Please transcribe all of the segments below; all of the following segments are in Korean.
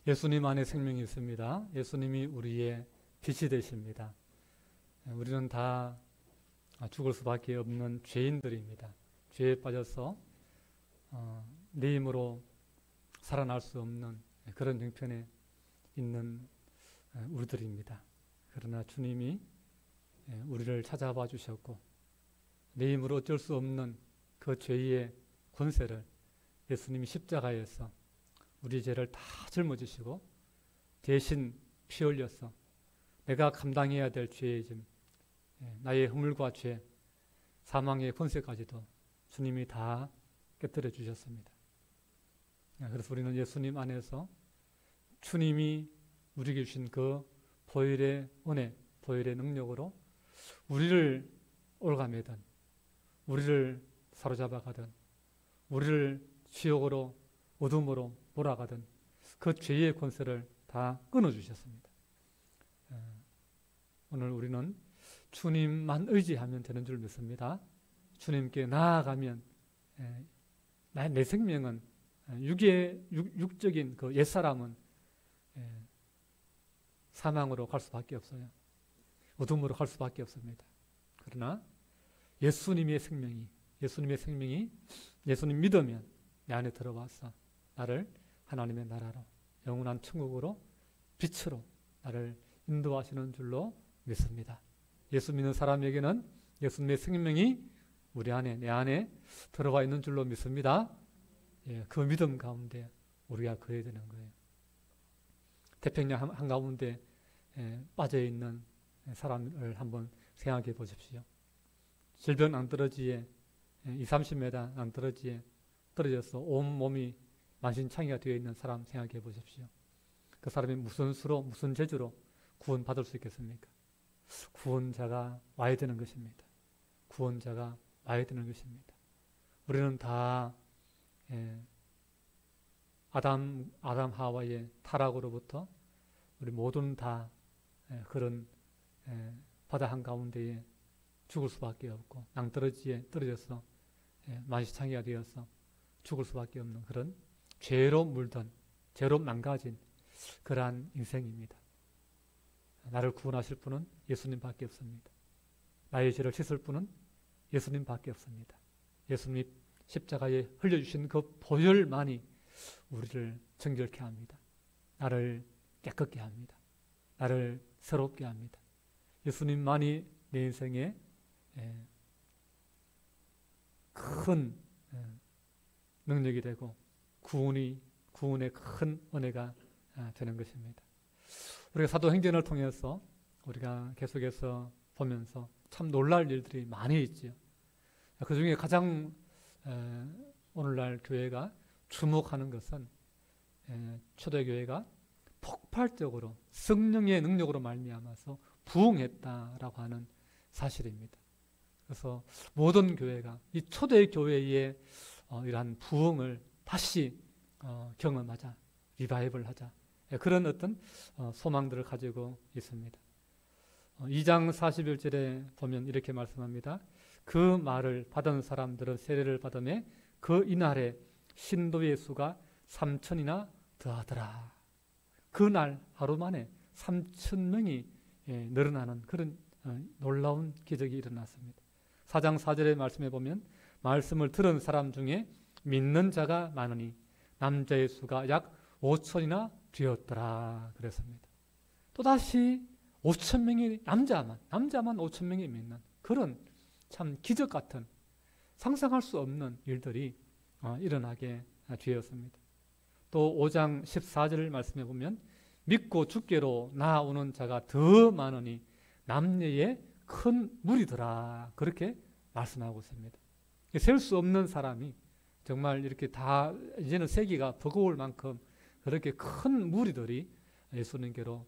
예수님 안에 생명이 있습니다. 예수님이 우리의 빛이 되십니다. 우리는 다 죽을 수밖에 없는 죄인들입니다. 죄에 빠져서 내 힘으로 살아날 수 없는 그런 형편에 있는 우리들입니다. 그러나 주님이 우리를 찾아봐 주셨고 내 힘으로 어쩔 수 없는 그 죄의 권세를 예수님이 십자가에서 우리 죄를 다 짊어지시고 대신 피 흘려서 내가 감당해야 될 죄의 짐, 나의 허물과 죄, 사망의 권세까지도 주님이 다 깨뜨려 주셨습니다. 그래서 우리는 예수님 안에서 주님이 우리에게 주신 그 보혈의 은혜, 보혈의 능력으로 우리를 올가매든 우리를 사로잡아가든 우리를 지옥으로 어둠으로 몰아가든 그 죄의 권세를 다 끊어주셨습니다. 오늘 우리는 주님만 의지하면 되는 줄 믿습니다. 주님께 나아가면 내 생명은 육적인 그 옛사람은 사망으로 갈 수밖에 없어요. 어둠으로 갈 수밖에 없습니다. 그러나 예수님의 생명이 예수님 믿으면 내 안에 들어와서 나를 하나님의 나라로 영원한 천국으로 빛으로 나를 인도하시는 줄로 믿습니다. 예수 믿는 사람에게는 예수님의 생명이 우리 안에 내 안에 들어와 있는 줄로 믿습니다. 그 믿음 가운데 우리가 거해야 되는 거예요. 태평양 한가운데 빠져있는 사람을 한번 생각해 보십시오. 질병 낭떠러지에 20-30m 낭떠러지에 떨어져서 온 몸이 만신창이가 되어 있는 사람 생각해 보십시오. 그 사람이 무슨 수로 무슨 재주로 구원받을 수 있겠습니까? 구원자가 와야 되는 것입니다. 구원자가 와야 되는 것입니다. 우리는 다 아담 하와의 타락으로부터 우리 모두는 다 그런 바다 한가운데에 죽을 수밖에 없고 낭떠러지에 떨어져서 만신창이가 되어서 죽을 수밖에 없는 그런 죄로 물든 죄로 망가진 그러한 인생입니다. 나를 구원하실 분은 예수님밖에 없습니다. 나의 죄를 씻을 분은 예수님밖에 없습니다. 예수님 십자가에 흘려주신 그 보혈만이 우리를 정결케 합니다. 나를 깨끗게 합니다. 나를 새롭게 합니다. 예수님만이 내 인생에 큰 능력이 되고 구원의 큰 은혜가 되는 것입니다. 우리가 사도행전을 통해서 우리가 계속해서 보면서 참 놀랄 일들이 많이 있죠. 그 중에 가장 오늘날 교회가 주목하는 것은 초대교회가 폭발적으로 성령의 능력으로 말미암아서 부흥했다라고 하는 사실입니다. 그래서 모든 교회가 이 초대교회의 이러한 부흥을 다시 경험하자, 리바이벌 하자, 그런 어떤 소망들을 가지고 있습니다. 2장 41절에 보면 이렇게 말씀합니다. 그 말을 받은 사람들은 세례를 받으며 그 이날에 신도의 수가 3,000이나 더하더라. 그날 하루 만에 3,000명이 늘어나는 그런 놀라운 기적이 일어났습니다. 4장 4절의 말씀에 보면 말씀을 들은 사람 중에 믿는 자가 많으니 남자의 수가 약 5,000이나 되었더라 그랬습니다. 또다시 5,000명이 남자만 5,000명이 믿는 그런 참 기적 같은 상상할 수 없는 일들이 일어나게 되었습니다. 또 5장 14절 말씀해 보면 믿고 주께로 나아오는 자가 더 많으니 남녀의 큰 무리더라 그렇게 말씀하고 있습니다. 셀 수 없는 사람이 정말 이렇게 다 이제는 세기가 버거울 만큼 그렇게 큰 무리들이 예수님께로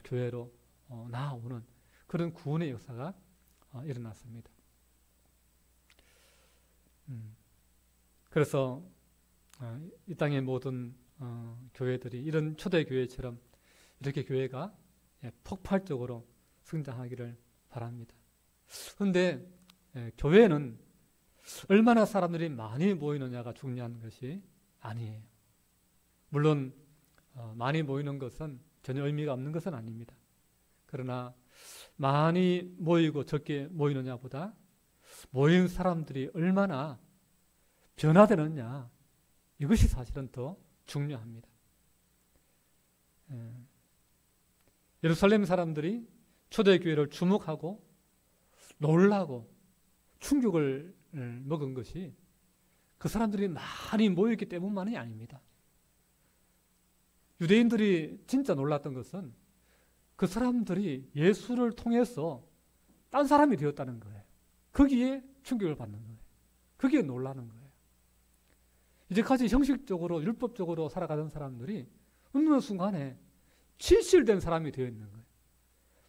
교회로 나아오는 그런 구원의 역사가 일어났습니다. 그래서 이 땅의 모든 교회들이 이런 초대교회처럼 이렇게 교회가 폭발적으로 성장하기를 바랍니다. 그런데 교회는 얼마나 사람들이 많이 모이느냐가 중요한 것이 아니에요. 물론 많이 모이는 것은 전혀 의미가 없는 것은 아닙니다. 그러나 많이 모이고 적게 모이느냐보다 모인 사람들이 얼마나 변화되느냐, 이것이 사실은 더 중요합니다. 예루살렘 사람들이 초대교회를 주목하고 놀라고 충격을 먹은 것이 그 사람들이 많이 모였기 때문만이 아닙니다. 유대인들이 진짜 놀랐던 것은 그 사람들이 예수를 통해서 딴 사람이 되었다는 거예요. 거기에 충격을 받는 거예요. 거기에 놀라는 거예요. 이제까지 형식적으로 율법적으로 살아가던 사람들이 어느 순간에 진실된 사람이 되어 있는 거예요.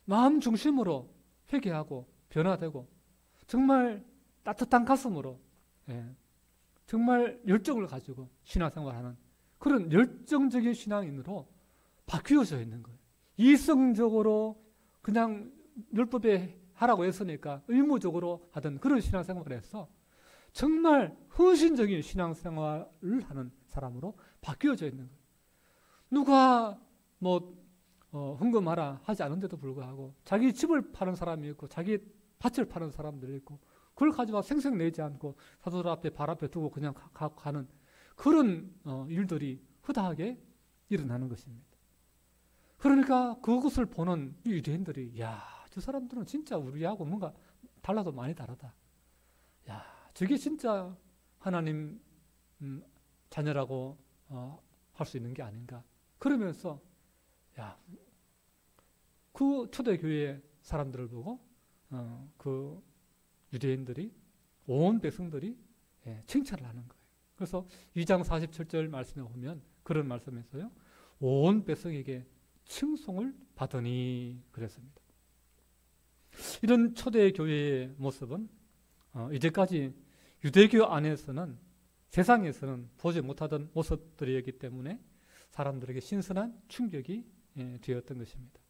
마음 중심으로 회개하고 변화되고 정말 따뜻한 가슴으로 정말 열정을 가지고 신앙생활하는 그런 열정적인 신앙인으로 바뀌어져 있는 거예요. 이성적으로 그냥 율법에 하라고 했으니까 의무적으로 하던 그런 신앙생활을 해서 정말 헌신적인 신앙생활을 하는 사람으로 바뀌어져 있는 거예요. 누가 헌금하라 하지 않은데도 불구하고 자기 집을 파는 사람이 있고 자기 밭을 파는 사람들이 있고 그걸 가지고 생색내지 않고 사도들 앞에 발 앞에 두고 그냥 가는 그런 일들이 허다하게 일어나는 것입니다. 그러니까 그것을 보는 유대인들이 야, 저 사람들은 진짜 우리하고 뭔가 달라도 많이 다르다. 야, 저게 진짜 하나님 자녀라고 할 수 있는 게 아닌가. 그러면서 야, 그 초대교회 사람들을 보고 그 유대인들이 온 백성들이 칭찬을 하는 거예요. 그래서 2장 47절 말씀에 보면 그런 말씀에서요. 온 백성에게 칭송을 받으니 그랬습니다. 이런 초대교회의 모습은 이제까지 유대교 안에서는 세상에서는 보지 못하던 모습들이었기 때문에 사람들에게 신선한 충격이 되었던 것입니다.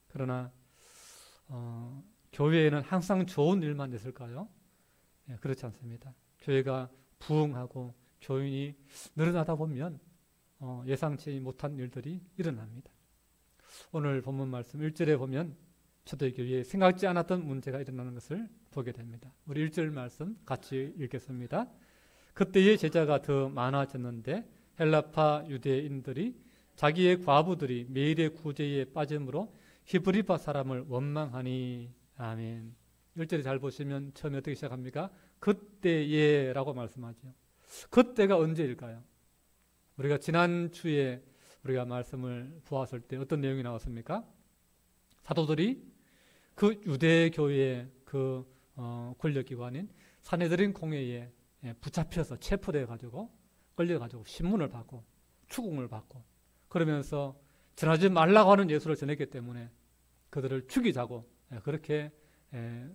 그러나 교회에는 항상 좋은 일만 있을까요? 그렇지 않습니다. 교회가 부흥하고 교인이 늘어나다 보면 예상치 못한 일들이 일어납니다. 오늘 본문 말씀 1절에 보면 초대교회에 생각지 않았던 문제가 일어나는 것을 보게 됩니다. 우리 1절 말씀 같이 읽겠습니다. 그때의 제자가 더 많아졌는데 헬라파 유대인들이 자기의 과부들이 매일의 구제에 빠짐으로 히브리파 사람을 원망하니. 아멘. 1절에 잘 보시면 처음에 어떻게 시작합니까? 그때에 라고 말씀하죠. 그때가 언제일까요? 우리가 지난주에 우리가 말씀을 보았을 때 어떤 내용이 나왔습니까? 사도들이 그 유대교회의 그 권력기관인 사내들인 공회에 붙잡혀서 체포돼 가지고 끌려 가지고 신문을 받고 추궁을 받고 그러면서 전하지 말라고 하는 예수를 전했기 때문에 그들을 죽이자고 그렇게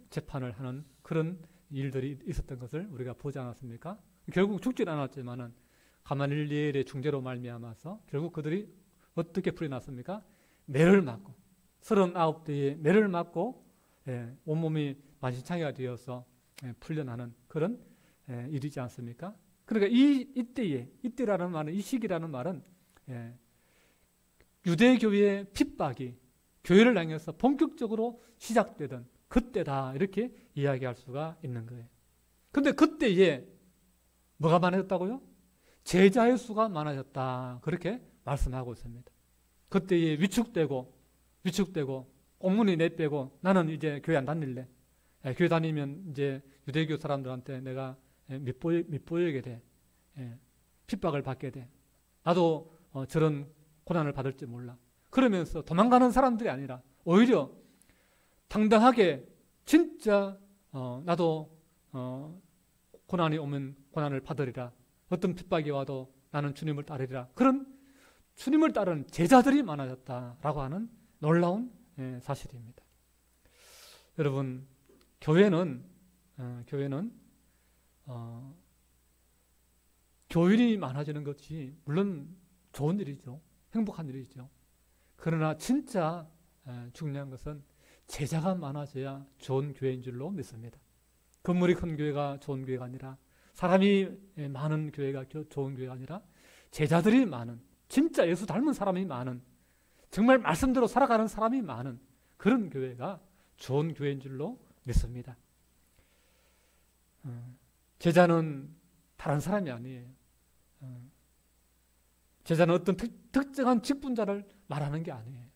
재판을 하는 그런 일들이 있었던 것을 우리가 보지 않았습니까? 결국 죽지는 않았지만은 가말리엘의 중재로 말미암아서 결국 그들이 어떻게 풀려났습니까? 매를 맞고 39대의 매를 맞고 온몸이 만신창이가 되어서 풀려나는 그런 일이지 않습니까? 그러니까 이때라는 말은 이 시기라는 말은 유대교회의 핍박이 교회를 향해서 본격적으로 시작되던 그때다 이렇게 이야기할 수가 있는 거예요. 그런데 그때에 뭐가 많아졌다고요? 제자의 수가 많아졌다 그렇게 말씀하고 있습니다. 그때에 위축되고 옥문이 내빼고 나는 이제 교회 안 다닐래. 교회 다니면 이제 유대교 사람들한테 내가 밑보이게 돼. 핍박을 받게 돼. 나도 저런 고난을 받을지 몰라. 그러면서 도망가는 사람들이 아니라 오히려 당당하게 진짜 나도 고난이 오면 고난을 받으리라. 어떤 핍박이 와도 나는 주님을 따르리라. 그런 주님을 따르는 제자들이 많아졌다라고 하는 놀라운 사실입니다. 여러분, 교회는 교인이 많아지는 것이 물론 좋은 일이죠. 행복한 일이죠. 그러나 진짜 중요한 것은 제자가 많아져야 좋은 교회인 줄로 믿습니다. 건물이 큰 교회가 좋은 교회가 아니라 사람이 많은 교회가 좋은 교회가 아니라 제자들이 많은 진짜 예수 닮은 사람이 많은, 정말 말씀대로 살아가는 사람이 많은 그런 교회가 좋은 교회인 줄로 믿습니다. 제자는 다른 사람이 아니에요. 제자는 어떤 특정한 직분자를 말하는 게 아니에요.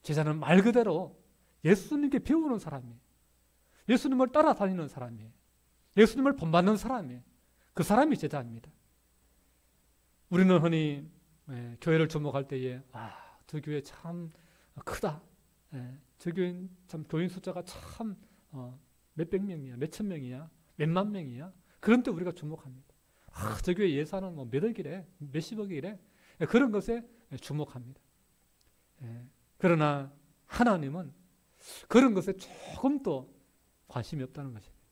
제자는 말 그대로 예수님께 배우는 사람이에요. 예수님을 따라다니는 사람이에요. 예수님을 본받는 사람이에요. 그 사람이 제자입니다. 우리는 흔히 교회를 주목할 때에 저 교회 참 크다. 저 교회 참 교인 숫자가 참 몇백 명이야, 몇천 명이야, 몇만 명이야. 그런 때 우리가 주목합니다. 저 교회 예산은 뭐 몇억이래, 몇십억이래. 그런 것에 주목합니다. 그러나 하나님은 그런 것에 조금도 관심이 없다는 것입니다.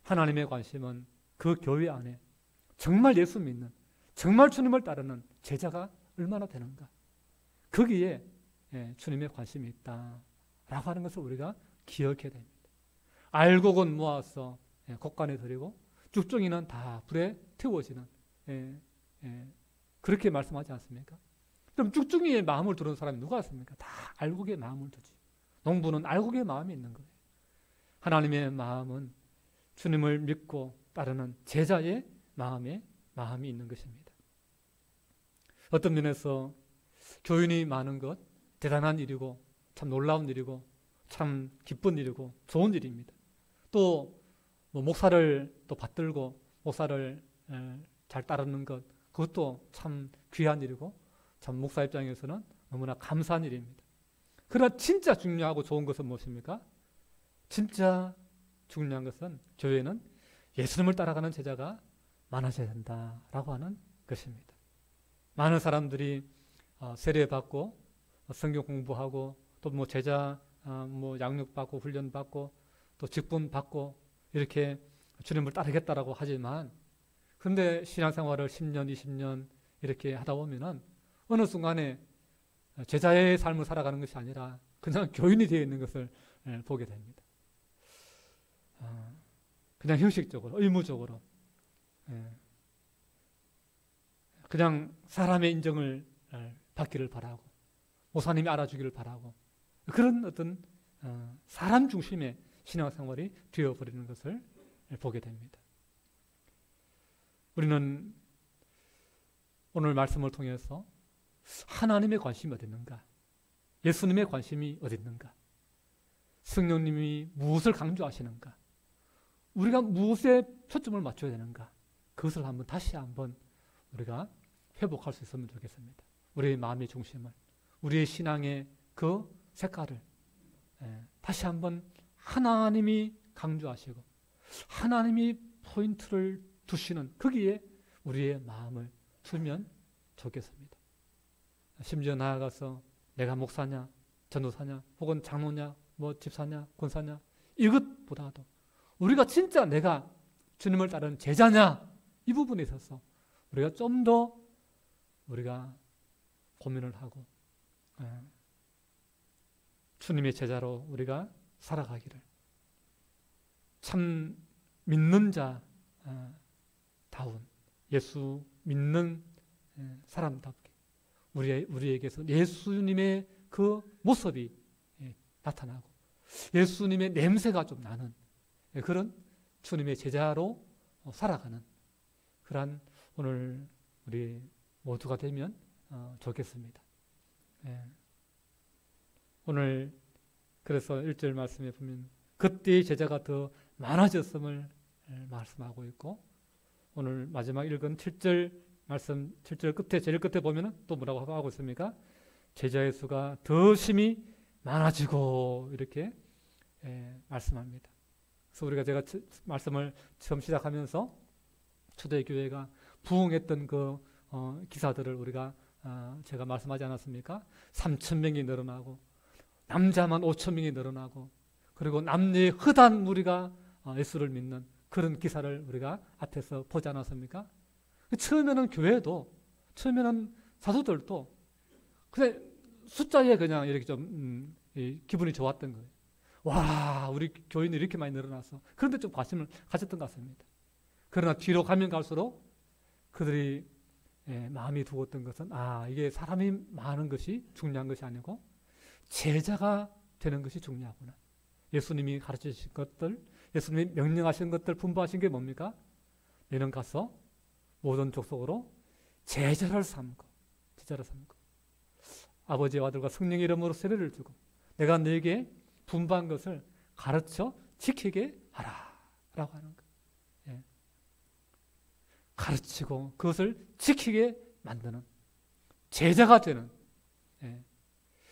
하나님의 관심은 그 교회 안에 정말 예수 믿는, 정말 주님을 따르는 제자가 얼마나 되는가. 거기에 주님의 관심이 있다라고 하는 것을 우리가 기억해야 됩니다. 알곡은 모아서 곡간에 들이고 쭉종이는 다 불에 태워지는, 그렇게 말씀하지 않습니까? 그럼 쭉종이의 마음을 두는 사람이 누가 있습니까? 다 알곡의 마음을 두지. 농부는 알곡의 마음이 있는 거예요. 하나님의 마음은 주님을 믿고 따르는 제자의 마음이 있는 것입니다. 어떤 면에서 교인이 많은 것 대단한 일이고 참 놀라운 일이고 참 기쁜 일이고 좋은 일입니다. 또 뭐 목사를 또 받들고 목사를 잘 따르는 것, 그것도 참 귀한 일이고 참 목사 입장에서는 너무나 감사한 일입니다. 그러나 진짜 중요하고 좋은 것은 무엇입니까? 진짜 중요한 것은 교회는 예수님을 따라가는 제자가 많아져야 된다라고 하는 것입니다. 많은 사람들이 세례받고 성경 공부하고 또 뭐 제자 뭐 양육받고 훈련받고 또 직분받고 이렇게 주님을 따르겠다라고 하지만, 그런데 신앙생활을 10년, 20년 이렇게 하다 보면은 어느 순간에 제자의 삶을 살아가는 것이 아니라 그냥 교인이 되어 있는 것을 보게 됩니다. 그냥 형식적으로, 의무적으로, 그냥 사람의 인정을 받기를 바라고 목사님이 알아주기를 바라고 그런 어떤 사람 중심의 신앙생활이 되어버리는 것을 보게 됩니다. 우리는 오늘 말씀을 통해서 하나님의 관심이 어디 있는가, 예수님의 관심이 어디 있는가, 성령님이 무엇을 강조하시는가, 우리가 무엇에 초점을 맞춰야 되는가, 그것을 다시 한번 우리가 회복할 수 있으면 좋겠습니다. 우리의 마음의 중심을, 우리의 신앙의 그 색깔을 다시 한번 하나님이 강조하시고 하나님이 포인트를 두시는 거기에 우리의 마음을 두면 좋겠습니다. 심지어 나아가서 내가 목사냐, 전도사냐, 혹은 장로냐, 뭐 집사냐, 권사냐, 이것보다도 우리가 진짜 내가 주님을 따르는 제자냐, 이 부분에 있어서 우리가 좀 더 우리가 고민을 하고 주님의 제자로 우리가 살아가기를, 참 믿는 자 다운 예수 믿는 사람답게 우리에게서 예수님의 그 모습이 나타나고 예수님의 냄새가 좀 나는 그런 주님의 제자로 살아가는 그러한 오늘 우리 모두가 되면 좋겠습니다. 오늘 그래서 1절 말씀에 보면 그때의 제자가 더 많아졌음을 말씀하고 있고, 오늘 마지막 읽은 7절 말씀, 7절 끝에, 제일 끝에 보면은 또 뭐라고 하고 있습니까? 제자의 수가 더 심히 많아지고 이렇게 말씀합니다. 그래서 제가 말씀을 처음 시작하면서 초대교회가 부흥했던 그 기사들을 우리가 제가 말씀하지 않았습니까? 3,000명이 늘어나고 남자만 5,000명이 늘어나고 그리고 남녀의 흩한 무리가 예수를 믿는 그런 기사를 우리가 앞에서 보지 않았습니까? 처음에는 교회도, 처음에는 사도들도 그냥 숫자에 그냥 이렇게 좀 기분이 좋았던 거예요. 와, 우리 교인이 이렇게 많이 늘어나서. 그런데 좀 관심을 가졌던 것 같습니다. 그러나 뒤로 가면 갈수록 그들이 마음이 두었던 것은 이게 사람이 많은 것이 중요한 것이 아니고 제자가 되는 것이 중요하구나. 예수님이 가르치신 것들, 예수님이 명령하신 것들, 분부하신 게 뭡니까? 너는 가서 모든 족속으로 제자를 삼고 아버지와 아들과 성령의 이름으로 세례를 주고 내가 너에게 분부한 것을 가르쳐 지키게 하라 라고 하는 거예요. 가르치고 그것을 지키게 만드는 제자가 되는,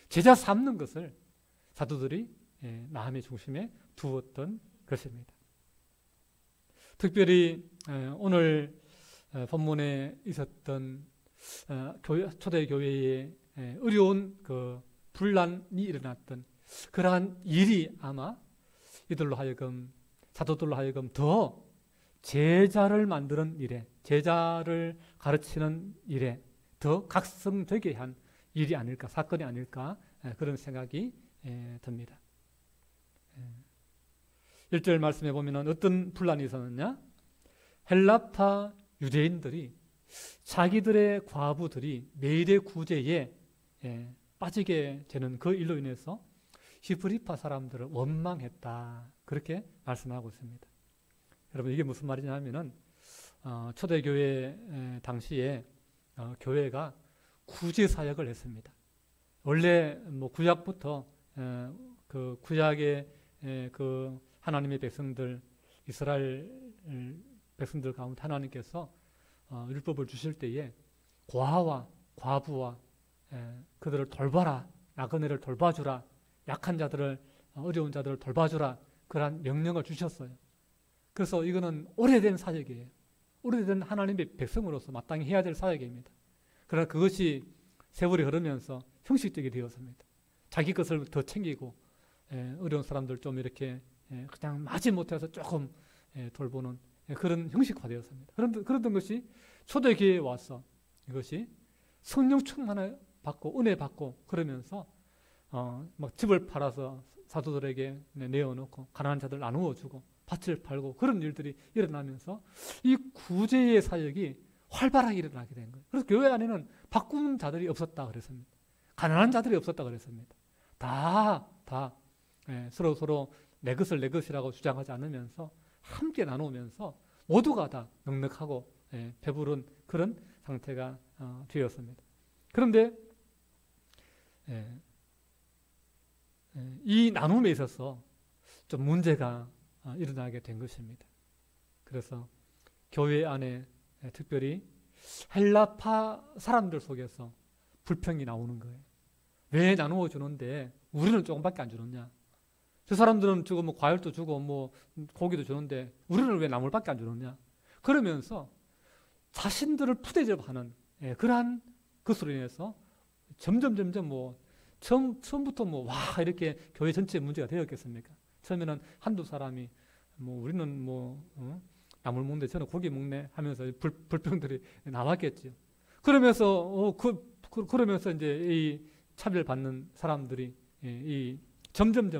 제자 삼는 것을 사도들이 마음의 중심에 두었던 것입니다. 특별히 오늘 본문에 있었던 초대 교회에 어려운 그 분란이 일어났던 그러한 일이 아마 이들로 하여금, 사도들로 하여금 더 제자를 만드는 일에, 제자를 가르치는 일에 더 각성되게 한 일이 아닐까, 사건이 아닐까, 그런 생각이 듭니다. 1절 말씀에 보면 어떤 분란이 있었느냐? 헬라파 유대인들이 자기들의 과부들이 매일의 구제에 빠지게 되는 그 일로 인해서 히브리파 사람들을 원망했다. 그렇게 말씀하고 있습니다. 여러분, 이게 무슨 말이냐 하면은 초대교회 당시에 교회가 구제 사역을 했습니다. 원래 뭐 구약부터 그 구약의 그 하나님의 백성들, 이스라엘 백성들 가운데 하나님께서 율법을 주실 때에 고아와 과부와 그들을 돌봐라, 나그네를 돌봐주라, 약한 자들을, 어려운 자들을 돌봐주라, 그러한 명령을 주셨어요. 그래서 이거는 오래된 사역이에요. 오래된 하나님의 백성으로서 마땅히 해야 될 사역입니다. 그러나 그것이 세월이 흐르면서 형식적이 되었습니다. 자기 것을 더 챙기고 어려운 사람들 좀 이렇게 그냥 마지못해서 조금 돌보는 그런 형식화되었습니다. 그런던 것이 초대교회에 와서 이것이 성령 충만을 받고 은혜 받고 그러면서 막 집을 팔아서 사도들에게 내어놓고 가난한 자들 나누어 주고 밭을 팔고 그런 일들이 일어나면서 이 구제의 사역이 활발하게 일어나게 된 거예요. 그래서 교회 안에는 바꾸는 자들이 없었다 그랬습니다. 가난한 자들이 없었다 그랬습니다. 다 서로 내 것을 내 것이라고 주장하지 않으면서 함께 나누면서 모두가 다 넉넉하고 배부른 그런 상태가 되었습니다. 그런데 이 나눔에 있어서 좀 문제가 일어나게 된 것입니다. 그래서 교회 안에 특별히 헬라파 사람들 속에서 불평이 나오는 거예요. 왜 나누어 주는데 우리는 조금밖에 안 주느냐? 저 사람들은 주고 뭐 과일도 주고 뭐 고기도 주는데 우리는 왜 나물밖에 안 주느냐? 그러면서 자신들을 푸대접하는 그러한 것으로 인해서 점점 뭐 처음부터 뭐 와 이렇게 교회 전체에 문제가 되었겠습니까? 처음에는 한두 사람이 뭐 우리는 뭐 나물 먹는데 저는 고기 먹네 하면서 불평들이 나왔겠죠. 그러면서 그러면서 이제 이 차별받는 사람들이 이 점점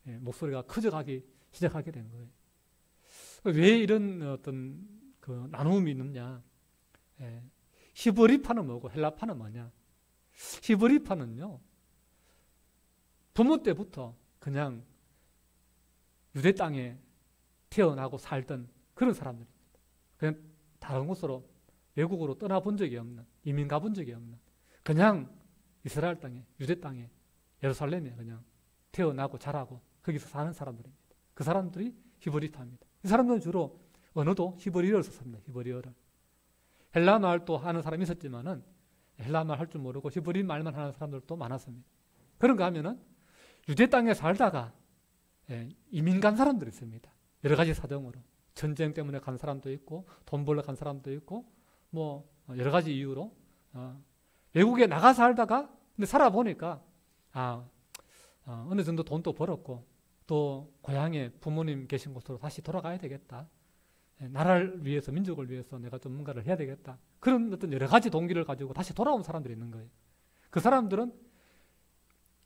목소리가 커져가기 시작하게 된 거예요. 왜 이런 어떤 그 나눔이 있느냐? 히브리파는 뭐고 헬라파는 뭐냐? 히브리파는요, 부모 때부터 그냥 유대 땅에 태어나고 살던 그런 사람들입니다. 그냥 다른 곳으로 외국으로 떠나본 적이 없는, 이민 가본 적이 없는, 그냥 이스라엘 땅에, 유대 땅에, 예루살렘에 그냥 태어나고 자라고 거기서 사는 사람들입니다. 그 사람들이 히브리파입니다. 이 사람들은 주로 언어도 히브리어를 썼습니다. 히브리어를. 헬라 말도 하는 사람이 있었지만은 헬라 말 할 줄 모르고 히브리 말만 하는 사람들도 많았습니다. 그런가 하면은 유대 땅에 살다가 이민 간 사람들이 있습니다. 여러 가지 사정으로. 전쟁 때문에 간 사람도 있고, 돈 벌러 간 사람도 있고, 뭐, 여러 가지 이유로, 외국에 나가 살다가, 근데 살아보니까, 어느 정도 돈도 벌었고, 또 고향에 부모님 계신 곳으로 다시 돌아가야 되겠다. 나라를 위해서, 민족을 위해서 내가 좀 뭔가를 해야 되겠다. 그런 어떤 여러 가지 동기를 가지고 다시 돌아온 사람들이 있는 거예요. 그 사람들은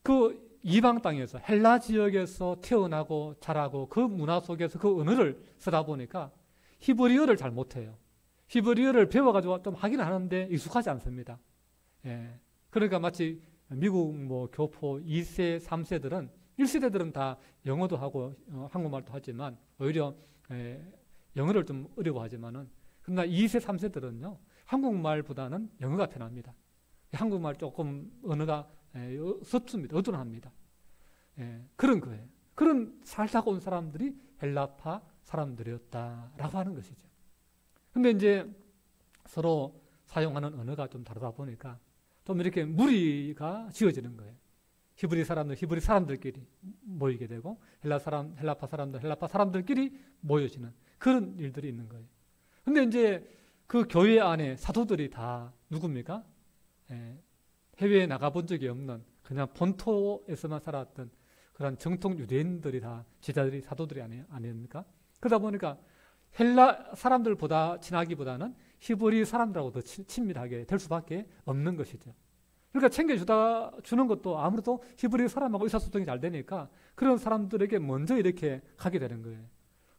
그 이방 땅에서 헬라 지역에서 태어나고 자라고 그 문화 속에서 그 언어를 쓰다 보니까 히브리어를 잘 못해요. 히브리어를 배워가지고 좀 하긴 하는데 익숙하지 않습니다. 예. 그러니까 마치 미국 뭐 교포 2세, 3세들은 1세대들은 다 영어도 하고 한국말도 하지만 오히려 영어를 좀 어려워하지만은 그러나 2세, 3세들은요 한국말보다는 영어가 편합니다. 한국말 조금 언어가 섭습니다. 어둔합니다. 그런 거예요. 그런 살다가 온 사람들이 헬라파 사람들이었다라고 하는 것이죠. 근데 이제 서로 사용하는 언어가 좀 다르다 보니까 좀 이렇게 무리가 지어지는 거예요. 히브리 사람들끼리 모이게 되고 헬라파 사람들끼리 모여지는 그런 일들이 있는 거예요. 근데 이제 그 교회 안에 사도들이 다 누굽니까? 해외에 나가본 적이 없는 그냥 본토에서만 살았던 그런 정통 유대인들이 다 제자들이 사도들이 아닙니까? 그러다 보니까 헬라 사람들보다 친하기보다는 히브리 사람들하고 더 친밀하게 될 수밖에 없는 것이죠. 그러니까 주는 것도 아무래도 히브리 사람하고 의사소통이 잘 되니까 그런 사람들에게 먼저 이렇게 가게 되는 거예요.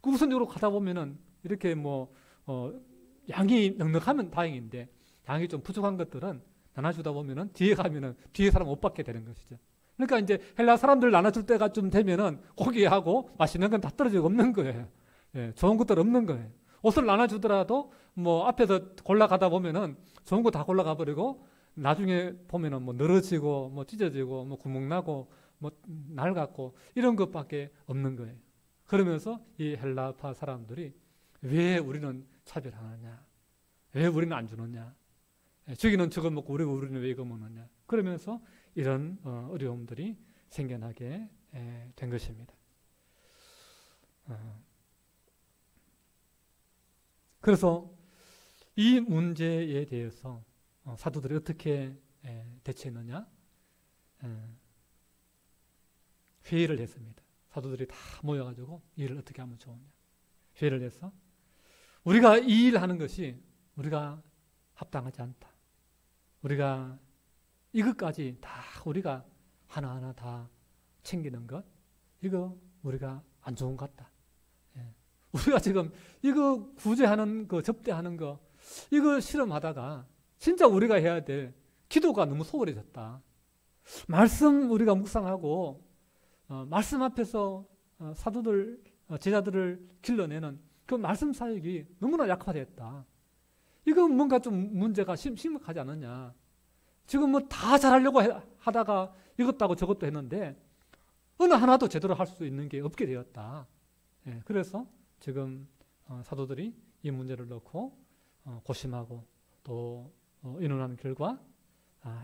그 우선적으로 가다 보면은 이렇게 양이 넉넉하면 다행인데 양이 좀 부족한 것들은 나눠주다 보면은 뒤에 가면은 뒤에 사람 못 받게 되는 것이죠. 그러니까 이제 헬라 사람들 나눠줄 때가 좀 되면은 고기하고 맛있는 건 다 떨어지고 없는 거예요. 좋은 것들 없는 거예요. 옷을 나눠주더라도 앞에서 골라가다 보면은 좋은 거 다 골라가 버리고 나중에 보면은 늘어지고 찢어지고 구멍 나고 낡았고 이런 것밖에 없는 거예요. 그러면서 이 헬라파 사람들이 왜 우리는 차별하느냐? 왜 우리는 안 주느냐? 저기는 저거 먹고 우리는 왜 이거 먹느냐? 그러면서 이런 어려움들이 생겨나게 된 것입니다. 그래서 이 문제에 대해서 사도들이 어떻게 대처했느냐? 회의를 했습니다. 사도들이 다 모여가지고 이 일을 어떻게 하면 좋으냐? 회의를 해서 우리가 이 일을 하는 것이 우리가 합당하지 않다. 우리가 이것까지 다 우리가 하나하나 다 챙기는 것, 이거 우리가 안 좋은 것 같다. 우리가 지금 이거 구제하는 거, 접대하는 거, 이거 실험하다가 진짜 우리가 해야 될 기도가 너무 소홀해졌다. 말씀 우리가 묵상하고 말씀 앞에서 사도들, 제자들을 길러내는 그 말씀 사역이 너무나 약화됐다. 이거 뭔가 좀 문제가 심각하지 않느냐. 지금 다 잘하려고 하다가 이것도 하고 저것도 했는데 어느 하나도 제대로 할 수 있는 게 없게 되었다. 그래서 지금 사도들이 이 문제를 놓고 고심하고 또 의논하는 결과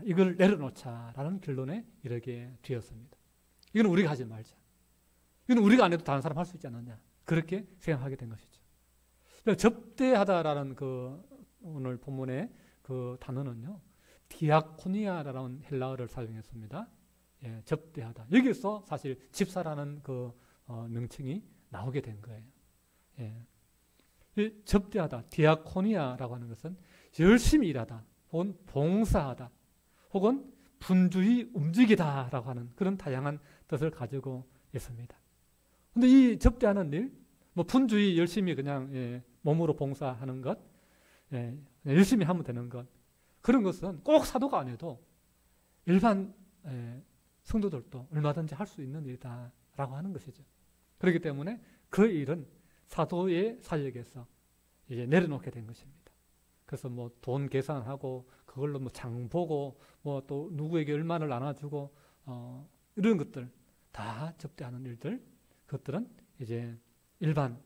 이걸 내려놓자라는 결론에 이르게 되었습니다. 이건 우리가 하지 말자. 이건 우리가 안 해도 다른 사람 할 수 있지 않느냐. 그렇게 생각하게 된 것이죠. 접대하다라는 오늘 본문의 그 단어는요, 디아코니아라는 헬라어를 사용했습니다. 접대하다. 여기서 사실 집사라는 명칭이 나오게 된 거예요. 이 접대하다, 디아코니아라고 하는 것은 열심히 일하다, 혹은 봉사하다, 혹은 분주히 움직이다라고 하는 그런 다양한 뜻을 가지고 있습니다. 근데 이 접대하는 일, 분주히 열심히 그냥 몸으로 봉사하는 것, 열심히 하면 되는 것, 그런 것은 꼭 사도가 안 해도 일반 성도들도 얼마든지 할 수 있는 일이다라고 하는 것이죠. 그렇기 때문에 그 일은 사도의 사역에서 이제 내려놓게 된 것입니다. 그래서 돈 계산하고 그걸로 장 보고 또 누구에게 얼마를 나눠주고 이런 것들 다 접대하는 일들, 그것들은 이제 일반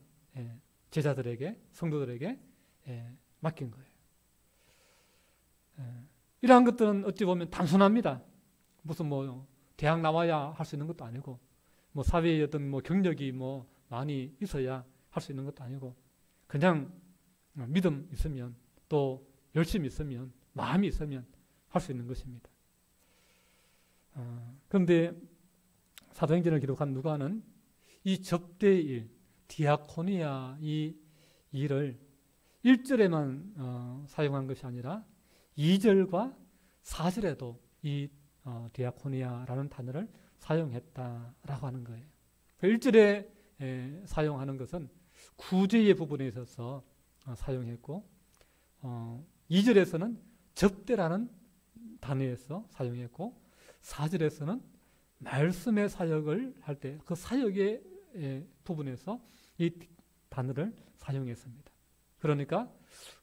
제자들에게, 성도들에게 맡긴 거예요. 이러한 것들은 어찌 보면 단순합니다. 무슨 대학 나와야 할 수 있는 것도 아니고 사회의 어떤 경력이 많이 있어야 할 수 있는 것도 아니고 그냥 믿음 있으면 또 열심히 있으면 마음이 있으면 할 수 있는 것입니다. 그런데 사도행전을 기록한 누가는 이 접대의 일, 디아코니아 이 일을 1절에만 사용한 것이 아니라 2절과 4절에도 이 디아코니아라는 단어를 사용했다라고 하는 거예요. 1절에 사용하는 것은 구제의 부분에 있어서 사용했고 2절에서는 접대라는 단어에서 사용했고 4절에서는 말씀의 사역을 할 때 그 사역의 부분에서 이 단어를 사용했습니다. 그러니까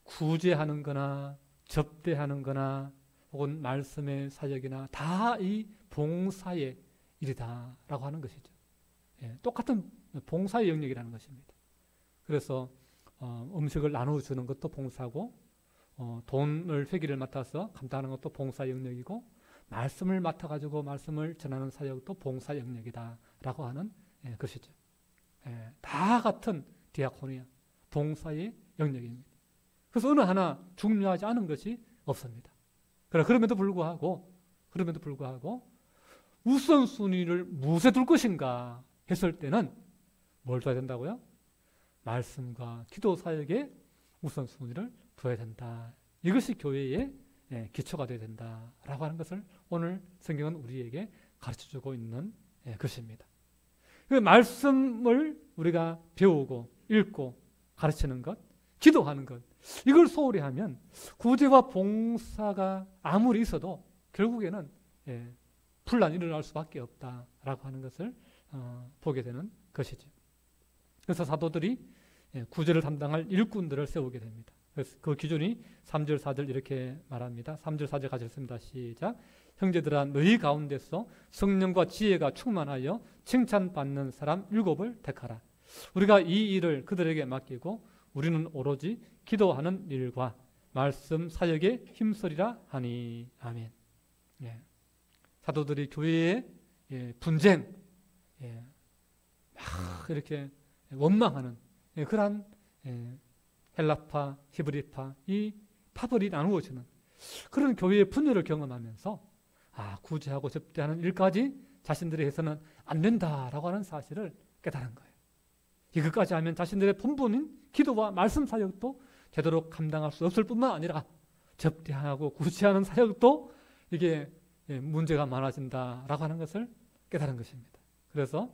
구제하는 거나 접대하는 거나 혹은 말씀의 사역이나 다 이 봉사의 일이다 라고 하는 것이죠. 똑같은 봉사의 영역이라는 것입니다. 그래서 음식을 나눠주는 것도 봉사고 돈을 회기를 맡아서 감당하는 것도 봉사 영역이고 말씀을 맡아가지고 말씀을 전하는 사역도 봉사 영역이다 라고 하는 것이죠. 다 같은 디아코니아, 봉사의 영역입니다. 그래서 어느 하나 중요하지 않은 것이 없습니다. 그럼에도 불구하고 우선순위를 무엇에 둘 것인가 했을 때는 뭘 둬야 된다고요? 말씀과 기도 사역에 우선순위를 둬야 된다. 이것이 교회의 기초가 되어야 된다라고 하는 것을 오늘 성경은 우리에게 가르쳐주고 있는 것입니다. 그 말씀을 우리가 배우고 읽고 가르치는 것, 기도하는 것, 이걸 소홀히 하면 구제와 봉사가 아무리 있어도 결국에는 분란이 일어날 수밖에 없다라고 하는 것을 보게 되는 것이죠. 그래서 사도들이 구제를 담당할 일꾼들을 세우게 됩니다. 그래서 그 기준이 3절, 4절 이렇게 말합니다. 3절, 4절 가졌습니다. 시작. 형제들아 너희 가운데서 성령과 지혜가 충만하여 칭찬받는 사람 7을 택하라. 우리가 이 일을 그들에게 맡기고 우리는 오로지 기도하는 일과 말씀 사역에 힘쓰리라 하니. 아멘. 사도들이 교회의 분쟁, 막 이렇게 원망하는 그러한 헬라파, 히브리파, 이 파벌이 나누어지는 그런 교회의 분열을 경험하면서 구제하고 접대하는 일까지 자신들이 해서는 안 된다라고 하는 사실을 깨달은 거예요. 이것까지 하면 자신들의 본분인 기도와 말씀 사역도 제대로 감당할 수 없을 뿐만 아니라 접대하고 구제하는 사역도 이게 문제가 많아진다라고 하는 것을 깨달은 것입니다. 그래서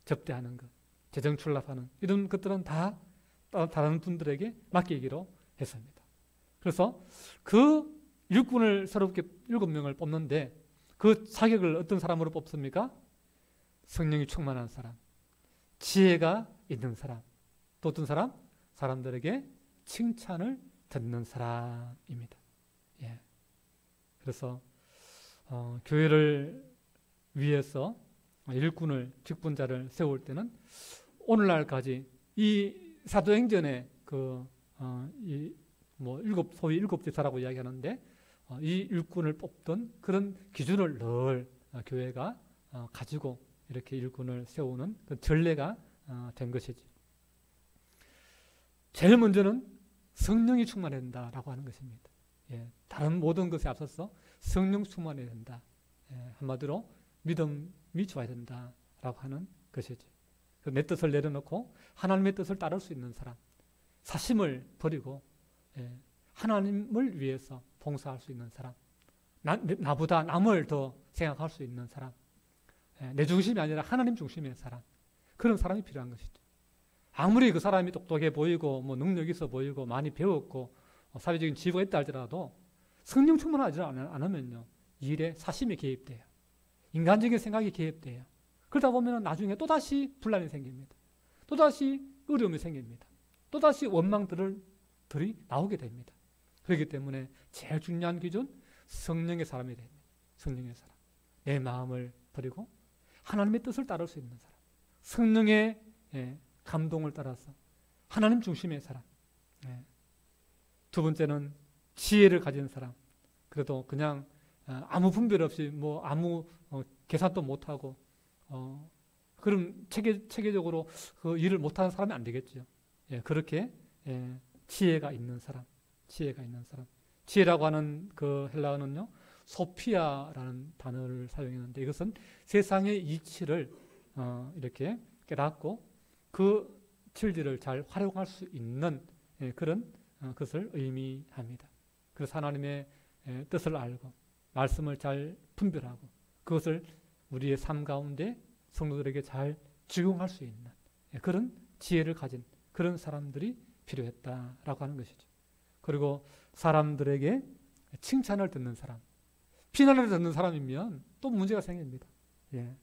접대하는 것, 재정 출납하는 이런 것들은 다 다른 분들에게 맡기기로 했습니다. 그래서 그 일꾼을 새롭게 7명을 뽑는데 그 자격을 어떤 사람으로 뽑습니까? 성령이 충만한 사람, 지혜가 있는 사람, 또 어떤 사람? 사람들에게 칭찬을 듣는 사람입니다. 그래서 교회를 위해서 일꾼을, 직분자를 세울 때는 오늘날까지 이 사도행전의 소위 일곱 제사라고 이야기하는데 이 일꾼을 뽑던 그런 기준을 늘 교회가 가지고 이렇게 일꾼을 세우는 그 전례가 된 것이지. 제일 먼저는 성령이 충만해야 된다라고 하는 것입니다. 다른 모든 것에 앞서서 성령 충만해야 된다. 한마디로 믿음이 좋아야 된다라고 하는 것이지. 내 뜻을 내려놓고 하나님의 뜻을 따를 수 있는 사람, 사심을 버리고 하나님을 위해서 봉사할 수 있는 사람, 나보다 남을 더 생각할 수 있는 사람, 내 중심이 아니라 하나님 중심의 사람, 그런 사람이 필요한 것이죠. 아무리 그 사람이 똑똑해 보이고 능력 있어 보이고 많이 배웠고 사회적인 지위가 있다 할지라도 성령 충만하지 않으면요, 이 일에 사심이 개입돼요. 인간적인 생각이 개입돼요. 그러다 보면 나중에 또다시 분란이 생깁니다. 또다시 어려움이 생깁니다. 또다시 원망들이 나오게 됩니다. 그렇기 때문에 제일 중요한 기준, 성령의 사람이 됩니다. 성령의 사람. 내 마음을 버리고 하나님의 뜻을 따를 수 있는 사람. 성령의 감동을 따라서 하나님 중심의 사람. 두 번째는 지혜를 가진 사람. 그래도 그냥 아무 분별 없이 아무 계산도 못하고 그럼 체계적으로 그 일을 못하는 사람이 안 되겠죠. 그렇게 지혜가 있는 사람. 지혜라고 하는 그 헬라어는요, 소피아라는 단어를 사용했는데 이것은 세상의 이치를 이렇게 깨닫고 그 진리를 잘 활용할 수 있는 그런 것을 의미합니다. 그래서 하나님의 뜻을 알고 말씀을 잘 분별하고 그것을 우리의 삶 가운데 성도들에게 잘 적용할 수 있는 그런 지혜를 가진 그런 사람들이 필요했다라고 하는 것이죠. 그리고 사람들에게 칭찬을 듣는 사람, 비난을 듣는 사람이면 또 문제가 생깁니다. 예,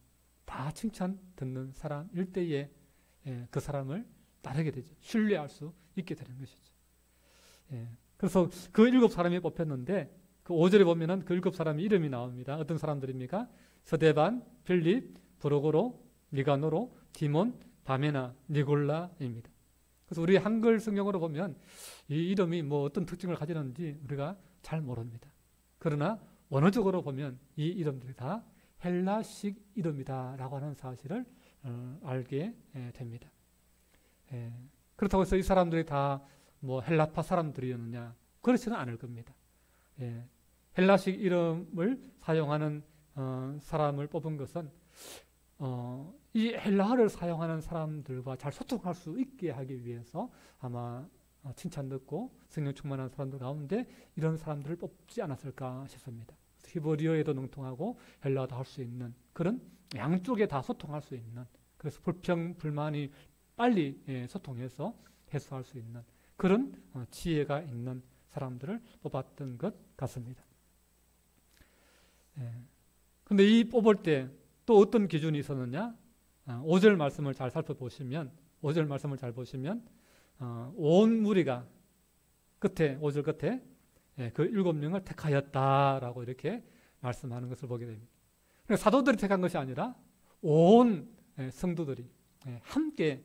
다 칭찬 듣는 사람일 때에 그 사람을 따르게 되죠. 신뢰할 수 있게 되는 것이죠. 예, 그래서 그 7사람이 뽑혔는데 그 5절에 보면은 그 7사람의 이름이 나옵니다. 어떤 사람들입니까? 서데반, 필립, 브로고로, 니가노로, 디몬, 바메나, 니골라입니다. 그래서 우리 한글 성경으로 보면 이 이름이 뭐 어떤 특징을 가지는지 우리가 잘 모릅니다. 그러나 원어적으로 보면 이 이름들이 다 헬라식 이름이다라고 하는 사실을 알게 됩니다. 그렇다고 해서 이 사람들이 다 뭐 헬라파 사람들이었느냐? 그렇지는 않을 겁니다. 헬라식 이름을 사용하는 사람을 뽑은 것은 이 헬라어를 사용하는 사람들과 잘 소통할 수 있게 하기 위해서 아마 칭찬 듣고 성령 충만한 사람들 가운데 이런 사람들을 뽑지 않았을까 싶습니다. 히브리어에도 능통하고 헬라어도 할 수 있는 그런 양쪽에 다 소통할 수 있는, 그래서 불평 불만이 빨리 소통해서 해소할 수 있는 그런 지혜가 있는 사람들을 뽑았던 것 같습니다. 근데 이 뽑을 때 또 어떤 기준이 있었느냐? 5절 말씀을 잘 살펴보시면, 5절 말씀을 잘 보시면 온 무리가 끝에 5절 끝에 그 7명을 택하였다라고 이렇게 말씀하는 것을 보게 됩니다. 그러니까 사도들이 택한 것이 아니라 온 성도들이 함께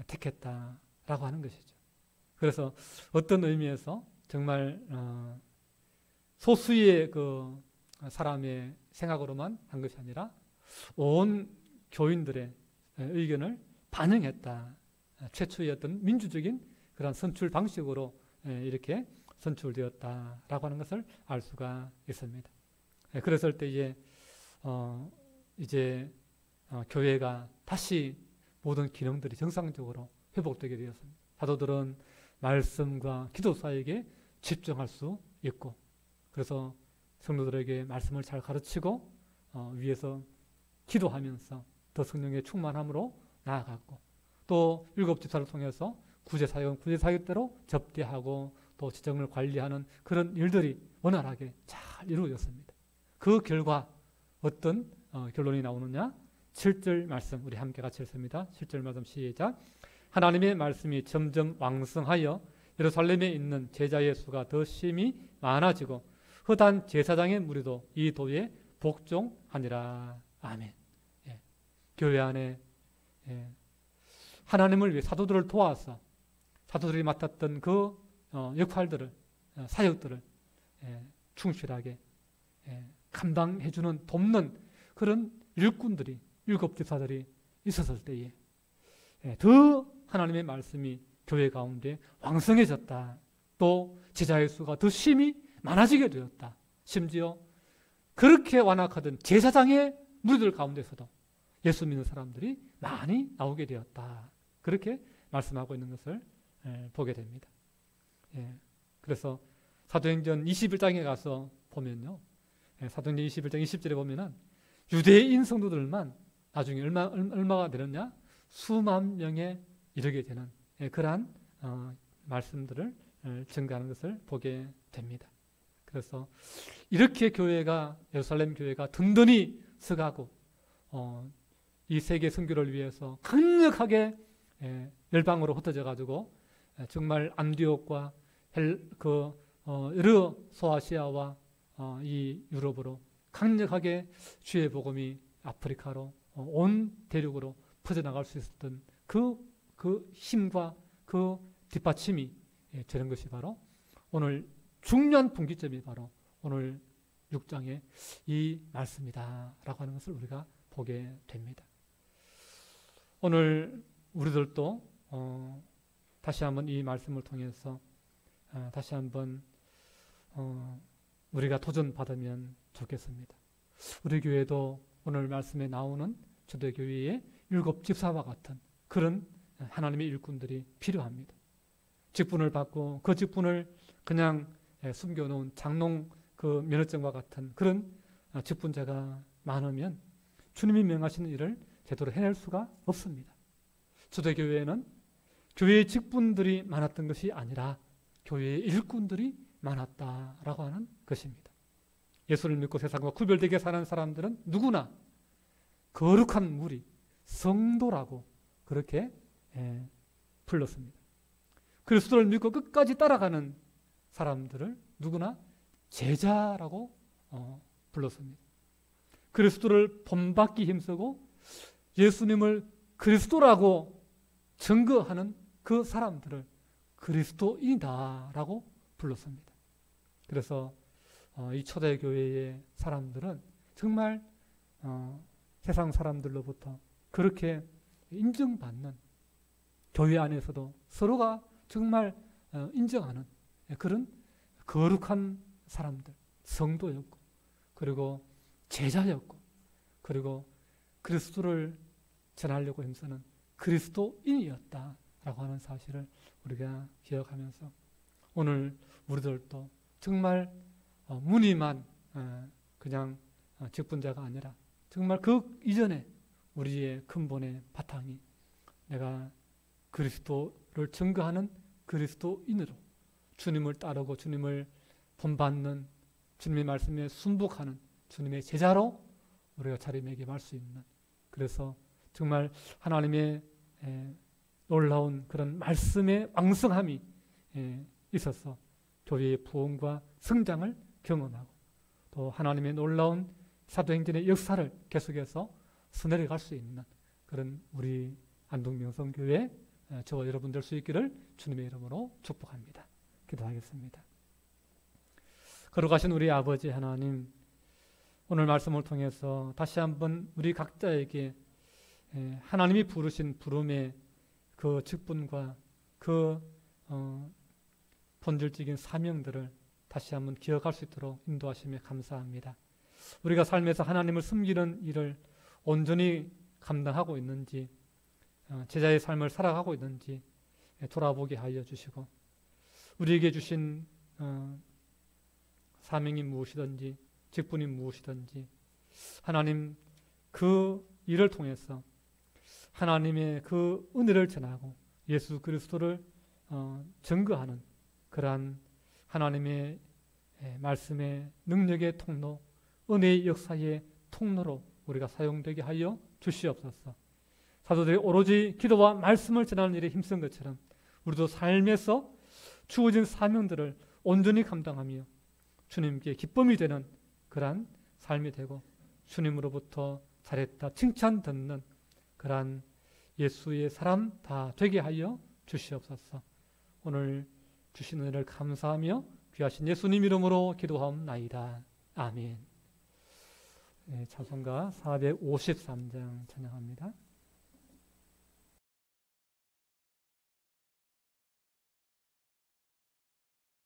택했다라고 하는 것이죠. 그래서 어떤 의미에서 정말 소수의 그 사람의 생각으로만 한 것이 아니라 온 교인들의 의견을 반영했다. 최초의 어떤 민주적인 그런 선출 방식으로 이렇게 선출되었다라고 하는 것을 알 수가 있습니다. 그랬을 때에 이제 교회가 다시 모든 기능들이 정상적으로 회복되게 되었습니다. 사도들은 말씀과 기도 사이에 집중할 수 있고, 그래서 성도들에게 말씀을 잘 가르치고 위에서 기도하면서 더 성령의 충만함으로 나아갔고, 또 7집사를 통해서 구제사역은 구제사역대로 접대하고 또 지정을 관리하는 그런 일들이 원활하게 잘 이루어졌습니다. 그 결과 어떤 결론이 나오느냐? 7절 말씀 우리 함께 같이 읽습니다. 7절 말씀 시작. 하나님의 말씀이 점점 왕성하여 예루살렘에 있는 제자의 수가 더 심히 많아지고 허단 제사장의 무리도 이 도에 복종하니라. 아멘. 교회 안에 하나님을 위해 사도들을 도와서 사도들이 맡았던 그 역할들을, 사역들을 충실하게 감당해주는, 돕는 그런 일꾼들이, 7집사들이 있었을 때에 더 하나님의 말씀이 교회 가운데 왕성해졌다. 또 제자의 수가 더 심히 많아지게 되었다. 심지어 그렇게 완악하던 제사장의 무리들 가운데서도 예수 믿는 사람들이 많이 나오게 되었다. 그렇게 말씀하고 있는 것을 보게 됩니다. 그래서 사도행전 21장에 가서 보면요, 사도행전 21장 20절에 보면은 유대인 성도들만 나중에 얼마가 되느냐? 수만 명에 이르게 되는 그러한 말씀들을 증가하는 것을 보게 됩니다. 그래서 이렇게 교회가, 예루살렘 교회가 든든히 서가고 이 세계 선교를 위해서 강력하게 열방으로 흩어져 가지고 정말 안디옥과 여러 소아시아와 이 유럽으로 강력하게 주의 복음이 아프리카로 온 대륙으로 퍼져나갈 수 있었던 그 힘과 그 뒷받침이 되는 것이 바로 오늘 중요한 분기점이 바로 오늘 6장의 이 말씀이다라고 하는 것을 우리가 보게 됩니다. 오늘 우리들도 다시 한번 이 말씀을 통해서 다시 한번 우리가 도전받으면 좋겠습니다. 우리 교회도 오늘 말씀에 나오는 초대교회의 7집사와 같은 그런 하나님의 일꾼들이 필요합니다. 직분을 받고 그 직분을 그냥 숨겨놓은 장롱 그 면허증과 같은 그런 직분자가 많으면 주님이 명하시는 일을 제대로 해낼 수가 없습니다. 초대교회에는 교회의 직분들이 많았던 것이 아니라 교회의 일꾼들이 많았다라고 하는 것입니다. 예수를 믿고 세상과 구별되게 사는 사람들은 누구나 거룩한 무리, 성도라고 그렇게 불렀습니다. 그리스도를 믿고 끝까지 따라가는 사람들을 누구나 제자라고 불렀습니다. 그리스도를 본받기 힘쓰고 예수님을 그리스도라고 증거하는 그 사람들을 그리스도인이다라고 불렀습니다. 그래서 이 초대교회의 사람들은 정말 세상 사람들로부터 그렇게 인정받는, 교회 안에서도 서로가 정말 인정하는 그런 거룩한 사람들, 성도였고, 그리고 제자였고, 그리고 그리스도를 전하려고 힘쓰는 그리스도인이었다라고 하는 사실을 우리가 기억하면서 오늘 우리들도 정말 무늬만 그냥 직분자가 아니라 정말 그 이전에 우리의 근본의 바탕이 내가 그리스도를 증거하는 그리스도인으로 주님을 따르고 주님을 본받는, 주님의 말씀에 순복하는 주님의 제자로 우리가 자리매김할 수 있는, 그래서 정말 하나님의 놀라운 그런 말씀의 왕성함이 있어서 교회의 부흥과 성장을 경험하고 또 하나님의 놀라운 사도행전의 역사를 계속해서 써내려갈 수 있는 그런 우리 안동명성교회 저와 여러분 될 수 있기를 주님의 이름으로 축복합니다. 기도하겠습니다. 거룩하신 우리 아버지 하나님, 오늘 말씀을 통해서 다시 한번 우리 각자에게 하나님이 부르신 부름의 그 직분과 그 본질적인 사명들을 다시 한번 기억할 수 있도록 인도하심에 감사합니다. 우리가 삶에서 하나님을 섬기는 일을 온전히 감당하고 있는지, 제자의 삶을 살아가고 있는지 돌아보게 하여 주시고, 우리에게 주신 사명이 무엇이든지 직분이 무엇이든지 하나님 그 일을 통해서 하나님의 그 은혜를 전하고 예수 그리스도를 증거하는 그러한 하나님의 말씀의 능력의 통로, 은혜의 역사의 통로로 우리가 사용되게 하여 주시옵소서. 사도들이 오로지 기도와 말씀을 전하는 일에 힘쓴 것처럼 우리도 삶에서 주어진 사명들을 온전히 감당하며 주님께 기쁨이 되는 그러한 삶이 되고 주님으로부터 잘했다 칭찬 듣는 그러한 예수의 사람 다 되게 하여 주시옵소서. 오늘 주신 은혜를 감사하며 귀하신 예수님 이름으로 기도하옵나이다. 아멘. 찬송가 453장 찬양합니다.